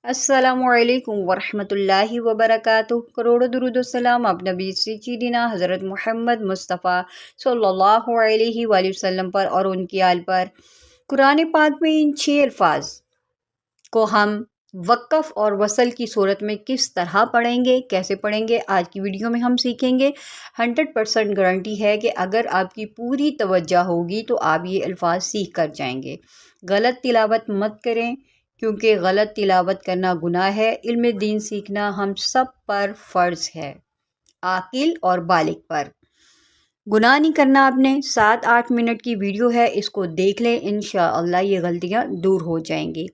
अस्सलामुअलैकुम वरहमतुल्लाहि वबरकातुह। करोड़ों दुरूद व सलाम आप नबी सैयदना हज़रत मोहम्मद मुस्तफ़ा सल्लल्लाहु अलैहि वसल्लम पर और उनकी आल पर। कुरान पाक में इन 6 अल्फाज को हम वक़्फ़ और वसल की सूरत में किस तरह पढ़ेंगे, कैसे पढ़ेंगे, आज की वीडियो में हम सीखेंगे। 100% गारंटी है कि अगर आपकी पूरी तवज्जो होगी तो आप ये अल्फाज सीख कर जाएंगे। गलत तिलावत मत करें, क्योंकि गलत तिलावत करना गुनाह है। इल्म दीन सीखना हम सब पर फ़र्ज़ है, आकिल और बालिग पर। गुनाह नहीं करना आपने। 7-8 मिनट की वीडियो है, इसको देख लें, इंशाअल्लाह ये गलतियाँ दूर हो जाएंगी।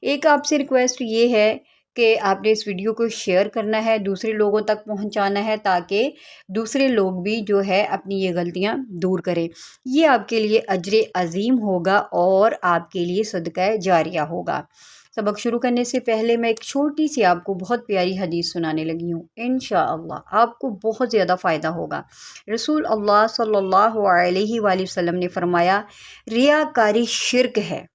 एक आपसे रिक्वेस्ट ये है कि आपने इस वीडियो को शेयर करना है, दूसरे लोगों तक पहुंचाना है, ताकि दूसरे लोग भी जो है अपनी ये गलतियां दूर करें। ये आपके लिए अजर अज़ीम होगा और आपके लिए सदका जारिया होगा। सबक शुरू करने से पहले मैं एक छोटी सी आपको बहुत प्यारी हदीस सुनाने लगी हूँ। इंशाअल्लाह आपको बहुत ज़्यादा फ़ायदा होगा। रसूल अल्लाह सल्लल्लाहु अलैहि वसल्लम ने फरमाया, रियाकारी शिर्क है।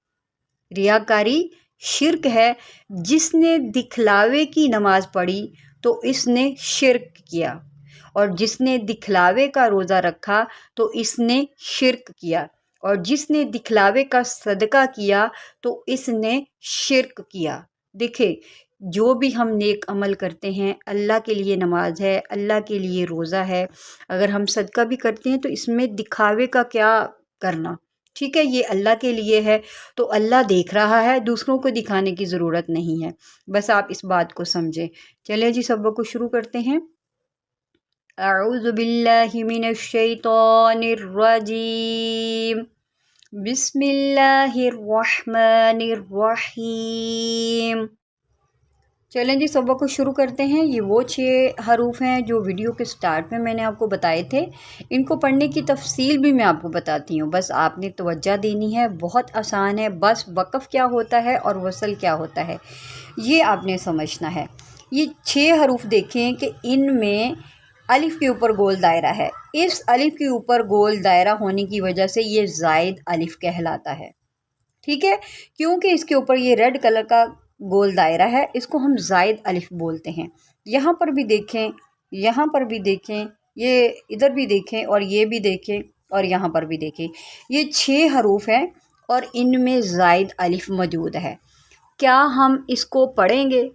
रियाकारी शिर्क है। जिसने दिखलावे की नमाज पढ़ी तो इसने शिर्क किया, और जिसने दिखलावे का रोज़ा रखा तो इसने शिर्क किया, और जिसने दिखलावे का सदका किया तो इसने शिर्क किया। देखे, जो भी हम नेक अमल करते हैं, अल्लाह के लिए नमाज है, अल्लाह के लिए रोज़ा है, अगर हम सदका भी करते हैं तो इसमें दिखावे का क्या करना, ठीक है, ये अल्लाह के लिए है। तो अल्लाह देख रहा है, दूसरों को दिखाने की ज़रूरत नहीं है। बस आप इस बात को समझें। चलिए जी, सबक को शुरू करते हैं। अऊज़ु बिल्लाहि मिनश शैतानिर रजीम। बिस्मिल्लाहिर रहमानिर रहीम। चलें जी, सबक को शुरू करते हैं। ये वो 6 हरूफ हैं जो वीडियो के स्टार्ट में मैंने आपको बताए थे। इनको पढ़ने की तफसील भी मैं आपको बताती हूँ, बस आपने तवज्जो देनी है। बहुत आसान है, बस वक़्फ़ क्या होता है और वसल क्या होता है ये आपने समझना है। ये 6 हरूफ देखें कि इनमें अलिफ़ के ऊपर गोल दायरा है। इस अलिफ़ के ऊपर गोल दायरा होने की वजह से ये ज़ायद अलिफ़ कहलाता है, ठीक है। क्योंकि इसके ऊपर ये रेड कलर का गोल दायरा है, इसको हम ज़ायद अलिफ़ बोलते हैं। यहाँ पर भी देखें, यहाँ पर भी देखें, ये इधर भी देखें, और ये भी देखें, और यहाँ पर भी देखें। ये 6 हरूफ हैं और इनमें ज़ायद अलिफ़ मौजूद है। क्या हम इसको पढ़ेंगे?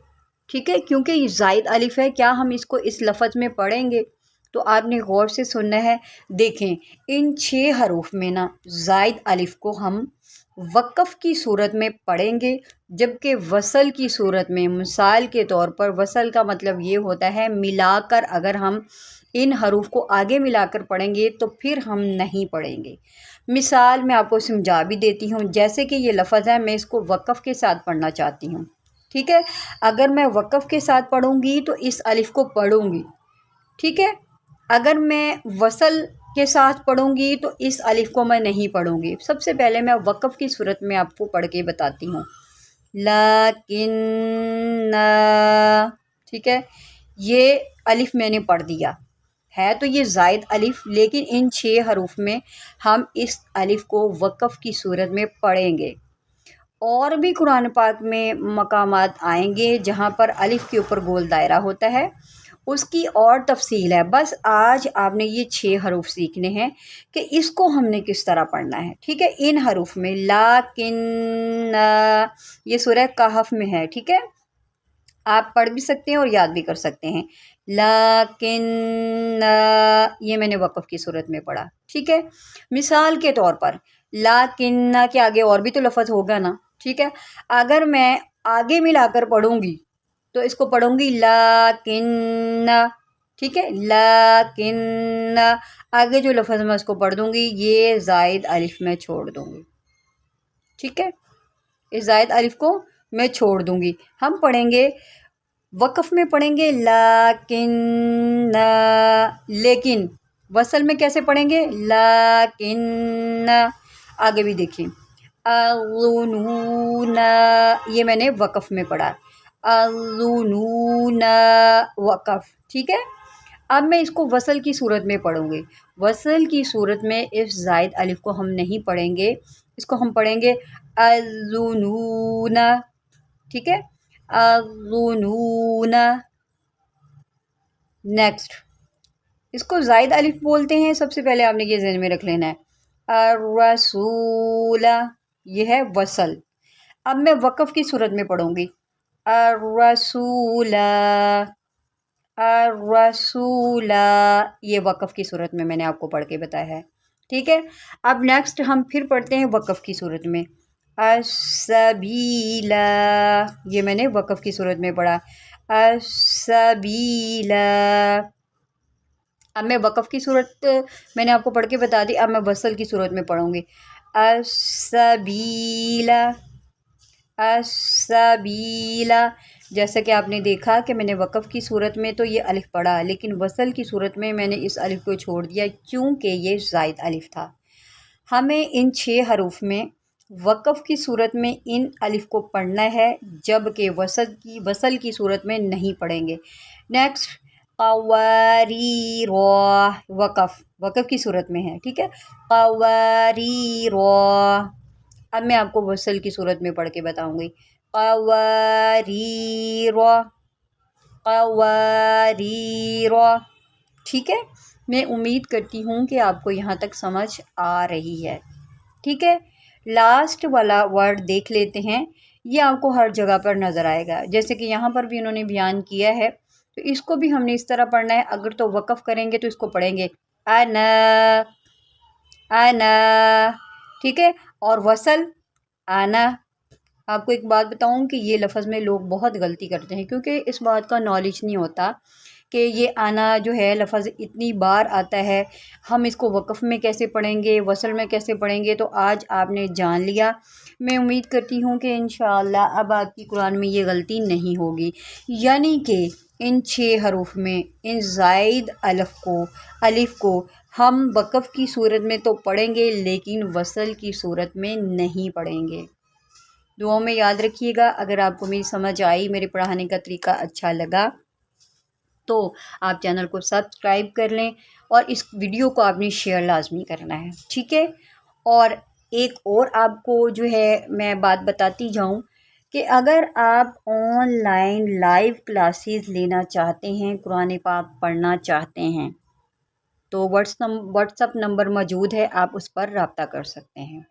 ठीक है, क्योंकि ये ज़ायद अलिफ़ है, क्या हम इसको इस लफ्ज़ में पढ़ेंगे? तो आपने गौर से सुनना है। देखें, इन 6 हरूफ में ना ज़ायद अलिफ़ को हम वक़्फ़ की सूरत में पढ़ेंगे, जबकि वसल की सूरत में, मिसाल के तौर पर, वसल का मतलब ये होता है मिलाकर, अगर हम इन हरूफ को आगे मिलाकर पढ़ेंगे तो फिर हम नहीं पढ़ेंगे। मिसाल मैं आपको समझा भी देती हूँ। जैसे कि ये लफ्ज़ है, मैं इसको वक़्फ़ के साथ पढ़ना चाहती हूँ, ठीक है। अगर मैं वक़्फ़ के साथ पढ़ूँगी तो इस अलिफ़ को पढ़ूँगी, ठीक है। अगर मैं वसल के साथ पढ़ूँगी तो इस अलिफ़ को मैं नहीं पढ़ूँगी। सबसे पहले मैं वक़्फ़ की सूरत में आपको पढ़ के बताती हूँ। लाकिन्ना, ठीक है, ये अलिफ़ मैंने पढ़ दिया है, तो ये ज़ायद अलिफ़, लेकिन इन 6 हरूफ में हम इस अलिफ़ को वक़्फ़ की सूरत में पढ़ेंगे। और भी कुरान पाक में मकामात आएंगे जहाँ पर अलिफ़ के ऊपर गोल दायरा होता है, उसकी और तफसील है। बस आज आपने ये 6 हरूफ सीखने हैं कि इसको हमने किस तरह पढ़ना है, ठीक है। इन हरूफ में लाकिन, ये सूरह कहफ में है, ठीक है। आप पढ़ भी सकते हैं और याद भी कर सकते हैं। लाकिन, ये मैंने वक़्फ़ की सूरत में पढ़ा, ठीक है। मिसाल के तौर पर, लाकिन के आगे और भी तो लफ्ज़ होगा ना, ठीक है। अगर मैं आगे मिलाकर पढ़ूँगी तो इसको पढ़ूँगी लाकिन, ठीक है। लाकिन आगे जो लफ्ज़ मैं उसको पढ़ दूँगी, ये ज़ायद अलिफ़ में छोड़ दूँगी, ठीक है। इस ज़ायद अलिफ़ को मैं छोड़ दूँगी। हम पढ़ेंगे, वक़्फ़ में पढ़ेंगे लाकिन, लेकिन वसल में कैसे पढ़ेंगे? लाकिन। आगे भी देखिए, अज़ुनून, ये मैंने वक़्फ़ में पढ़ा। अज़ुनून वक़्फ़, ठीक है। अब मैं इसको वसल की सूरत में पढ़ूँगी। वसल की सूरत में इस ज़ायद अलिफ़ को हम नहीं पढ़ेंगे, इसको हम पढ़ेंगे अज़ुनून, ठीक है। अज़ुनून। नेक्स्ट, इसको ज़ायद अलिफ बोलते हैं। सबसे पहले आपने ये ज़हन में रख लेना है। अर्रसूल, ये है वसल। अब मैं वक़फ़ की सूरत में पढ़ूँगी। अर्रसूला, अर्रसूला, ये वक़फ़ की सूरत में मैंने आपको पढ़ के बताया है। ठीक है, अब नेक्स्ट हम फिर पढ़ते हैं वक़फ़ की सूरत में। अस्सबीला, ये मैंने वक़फ़ की सूरत में पढ़ा। अस्सबीला। अब मैं वक़फ़ की सूरत मैंने आपको पढ़ के बता दी। अब मैं वसल की सूरत में पढ़ूँगी। अस्सबीला, अस्सबीला। जैसा कि आपने देखा कि मैंने वक़फ़ की सूरत में तो ये अलिफ पढ़ा, लेकिन वसल की सूरत में मैंने इस अलिफ को छोड़ दिया क्योंकि ये ज़ायद अलिफ था। हमें इन 6 हरूफ में वक़फ़ की सूरत में इन अलिफ को पढ़ना है, जबकि वसल की सूरत में नहीं पढ़ेंगे। नेक्स्ट, क़वारीर, वक़फ़ की सूरत में है। ठीक है, क़वारीर। अब मैं आपको वसल की सूरत में पढ़ के बताऊँगी। क़वारीर, क़वारीर। ठीक है, मैं उम्मीद करती हूँ कि आपको यहाँ तक समझ आ रही है। ठीक है, लास्ट वाला वर्ड देख लेते हैं। ये आपको हर जगह पर नज़र आएगा, जैसे कि यहाँ पर भी उन्होंने बयान किया है, तो इसको भी हमने इस तरह पढ़ना है। अगर तो वक़फ़ करेंगे तो इसको पढ़ेंगे अना, अना। ठीक है, और वसल आना। आपको एक बात बताऊं कि ये लफ्ज़ में लोग बहुत गलती करते हैं, क्योंकि इस बात का नॉलेज नहीं होता कि ये आना जो है लफ्ज़ इतनी बार आता है, हम इसको वक़फ़ में कैसे पढ़ेंगे, वसल में कैसे पढ़ेंगे। तो आज आपने जान लिया। मैं उम्मीद करती हूँ कि इंशाअल्लाह अब आपकी कुरान में ये गलती नहीं होगी, यानी कि इन 6 हरूफ में इन ज़ायद अलिफ को हम वक़फ़ की सूरत में तो पढ़ेंगे, लेकिन वसल की सूरत में नहीं पढ़ेंगे। दुआओं में याद रखिएगा। अगर आपको मेरी समझ आई, मेरे पढ़ाने का तरीका अच्छा लगा, तो आप चैनल को सब्सक्राइब कर लें और इस वीडियो को आपने शेयर लाजमी करना है। ठीक है, और एक और आपको जो है मैं बात बताती जाऊं कि अगर आप ऑनलाइन लाइव क्लासेस लेना चाहते हैं, कुरान पाक पढ़ना चाहते हैं, तो व्हाट्सअप नंबर मौजूद है, आप उस पर रब्ता कर सकते हैं।